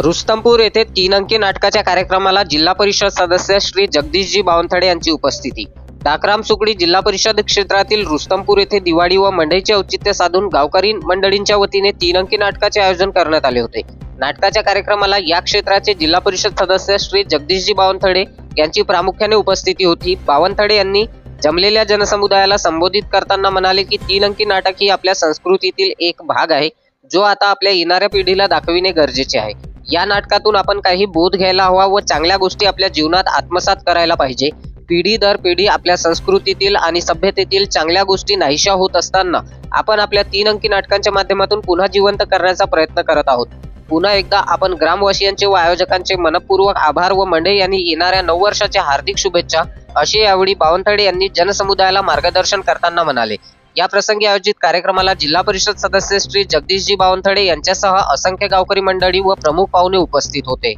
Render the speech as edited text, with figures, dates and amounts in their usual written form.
रुस्तमपूर येथे 3 अंकी नाटकाच्या कार्यक्रमाला जिल्हा परिषद सदस्य श्री जगदीशजी बावनथडे यांची उपस्थिती। डाकराम सुकडी जिल्हा परिषद क्षेत्रातील रुस्तमपूर येथे दिवाळी व मंडईचे औचित्य साधून गावकरी मंडळींच्या वतीने 3 अंकी नाटकाचे आयोजन करण्यात आले होते। नाटकाच्या कार्यक्रमाला या क्षेत्राचे जिल्हा परिषद सदस्य श्री जगदीशजी बावनथडे यांची प्रामुख्याने उपस्थिती होती। बावनथडे यांनी जमलेल्या जनसमुदायाला संबोधित करताना म्हणाले की 3 अंकी नाटक ही आपल्या संस्कृतीतील एक भाग आहे, जो आता आपल्या येणाऱ्या पिढीला दाखविणे गरजेचे आहे। या नाटकातून आपण काही बोध घ्यायला हवा व चांगल्या गोष्टी आपल्या जीवनात आत्मसात करायला पाहिजे। पिढी दर पिढी आपल्या संस्कृतीतील आणि सभ्यतेतील चांगल्या गोष्टी नाहीशा होत असताना आपण आपल्या 3 अंकी नाटकांच्या माध्यमातून पुन्हा जिवंत करण्याचा प्रयत्न करत आहोत। पुन्हा एकदा आपण ग्रामवासियांचे व आयोजकांचे मनपूर्वक आभार व मंडळी यांनी येणाऱ्या 9 वर्षाच्या हार्दिक शुभेच्छा असे यावेळी बावनथडे यांनी जनसमुदायाला मार्गदर्शन करताना म्हणाले। या प्रसंगी आयोजित कार्यक्रमाला जिल्हा परिषद सदस्य श्री जगदीशजी बावनथडे यांच्यासह असंख्य गावकरी मंडळी व प्रमुख पाहुणे उपस्थित होते।